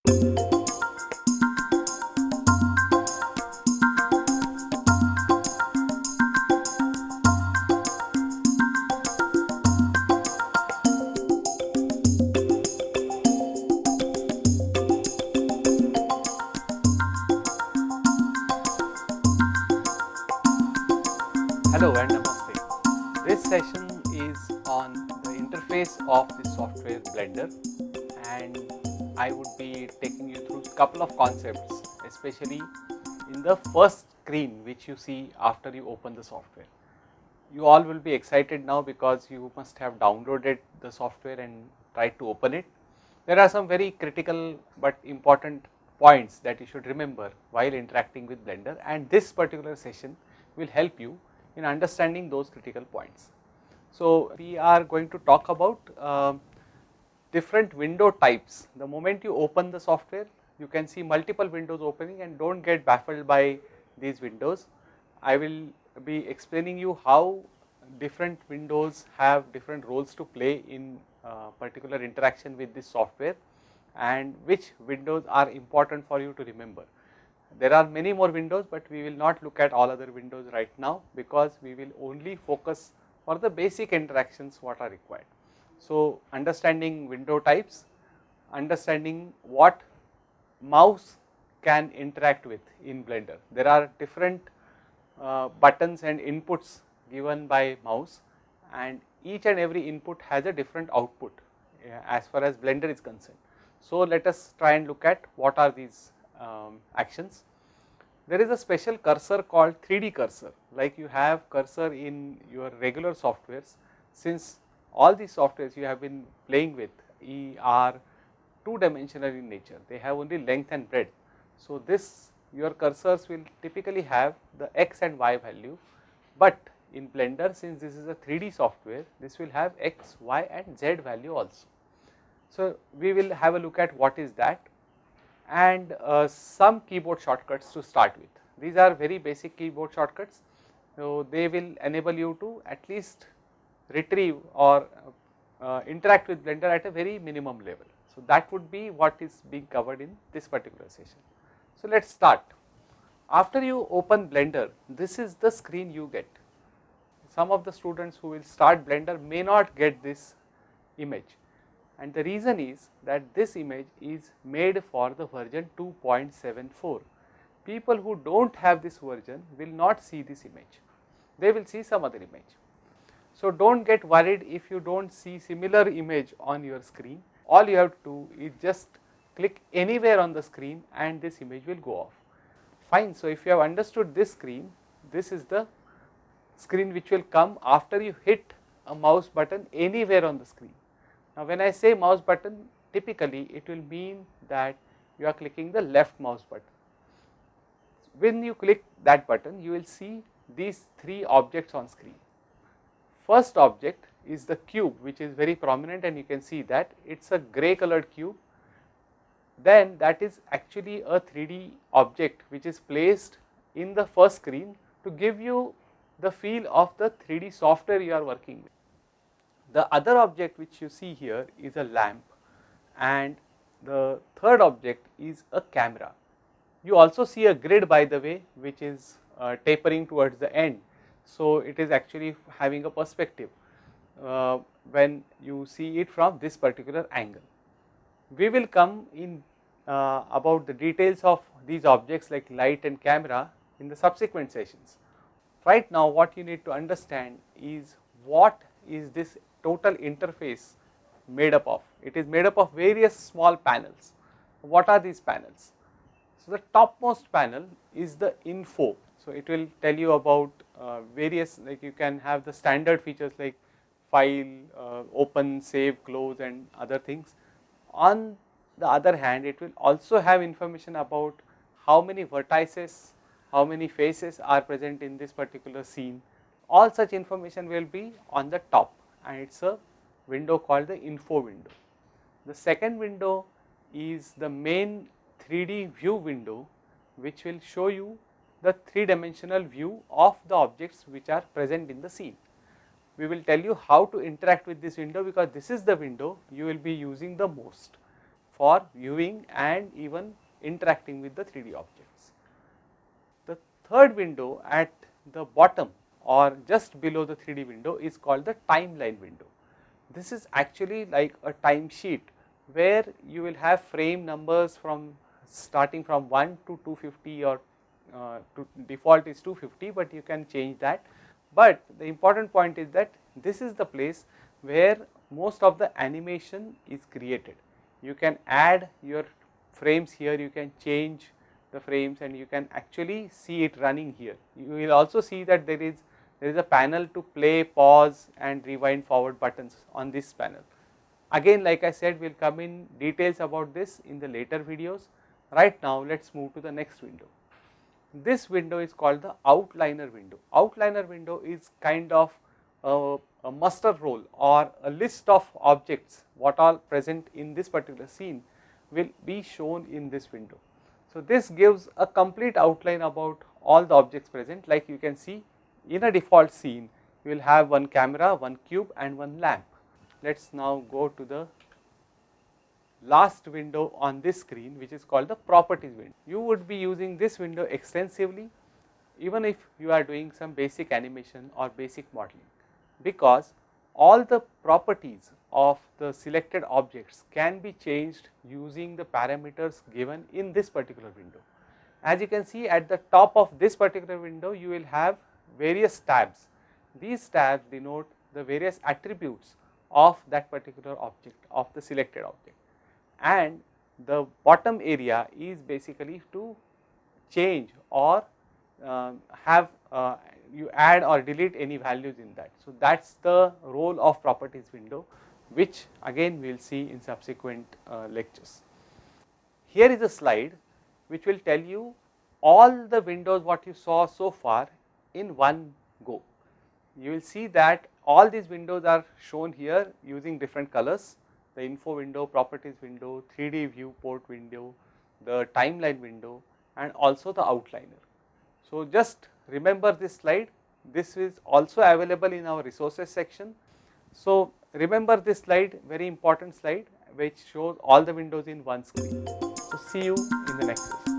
Hello and namaste. This session is on the interface of the software Blender, and I would be taking you through a couple of concepts, especially in the first screen which you see after you open the software. You all will be excited now because you must have downloaded the software and tried to open it. There are some very critical but important points that you should remember while interacting with Blender, and this particular session will help you in understanding those critical points. So, we are going to talk about different window types. The moment you open the software, you can see multiple windows opening, and do not get baffled by these windows. I will be explaining you how different windows have different roles to play in particular interaction with this software, and which windows are important for you to remember. There are many more windows, but we will not look at all other windows right now, because we will only focus for the basic interactions what are required. So, understanding window types, understanding what mouse can interact with in Blender. There are different buttons and inputs given by mouse, and each and every input has a different output as far as Blender is concerned. So, let us try and look at what are these actions. There is a special cursor called 3D cursor, like you have cursor in your regular softwares. Since all these softwares you have been playing with are two-dimensional in nature, they have only length and breadth. So, this your cursors will typically have the x and y value, but in Blender, since this is a 3D software, this will have x, y and z value also. So, we will have a look at what is that, and some keyboard shortcuts to start with. These are very basic keyboard shortcuts, so they will enable you to at least retrieve or interact with Blender at a very minimum level. So, that would be what is being covered in this particular session. So, let us start. After you open Blender, this is the screen you get. Some of the students who will start Blender may not get this image, and the reason is that this image is made for the version 2.74. People who do not have this version will not see this image, they will see some other image. So, do not get worried if you do not see similar image on your screen. All you have to do is just click anywhere on the screen and this image will go off. Fine. So, if you have understood this screen, this is the screen which will come after you hit a mouse button anywhere on the screen. Now, when I say mouse button, typically it will mean that you are clicking the left mouse button. When you click that button, you will see these three objects on screen. First object is the cube, which is very prominent, and you can see that it is a grey colored cube. Then that is actually a 3D object which is placed in the first screen to give you the feel of the 3D software you are working with. The other object which you see here is a lamp, and the third object is a camera. You also see a grid, by the way, which is tapering towards the end. So, it is actually having a perspective when you see it from this particular angle. We will come in about the details of these objects like light and camera in the subsequent sessions. Right now, what you need to understand is what is this total interface made up of. It is made up of various small panels. What are these panels? So, the topmost panel is the info. So, it will tell you about various, like you can have the standard features like file, open, save, close and other things. On the other hand, it will also have information about how many vertices, how many faces are present in this particular scene. All such information will be on the top, and it is a window called the info window. The second window is the main 3D view window, which will show you the 3-dimensional view of the objects which are present in the scene. We will tell you how to interact with this window, because this is the window you will be using the most. for viewing and even interacting with the 3D objects. The third window at the bottom or just below the 3D window is called the timeline window. This is actually like a time sheet where you will have frame numbers from starting from 1 to 250 or to default is 250, but you can change that. But the important point is that this is the place where most of the animation is created. You can add your frames here, you can change the frames and you can actually see it running here. You will also see that there is a panel to play, pause and rewind forward buttons on this panel. Again, like I said, we will come in details about this in the later videos. Right now, let us move to the next window. This window is called the outliner window. Outliner window is kind of a muster roll or a list of objects what are present in this particular scene will be shown in this window. So, this gives a complete outline about all the objects present. Like you can see in a default scene you will have one camera, one cube and one lamp. Let us now go to the last window on this screen, which is called the properties window. You would be using this window extensively even if you are doing some basic animation or basic modeling, because all the properties of the selected objects can be changed using the parameters given in this particular window. As you can see at the top of this particular window, you will have various tabs. These tabs denote the various attributes of that particular object, of the selected object, and the bottom area is basically to change or have you add or delete any values in that. So, that is the role of properties window, which again we will see in subsequent lectures. Here is a slide which will tell you all the windows what you saw so far in one go. You will see that all these windows are shown here using different colors: the info window, properties window, 3D viewport window, the timeline window and also the outliner. So, just remember this slide. This is also available in our resources section. So, remember this slide, very important slide which shows all the windows in one screen. So, see you in the next session.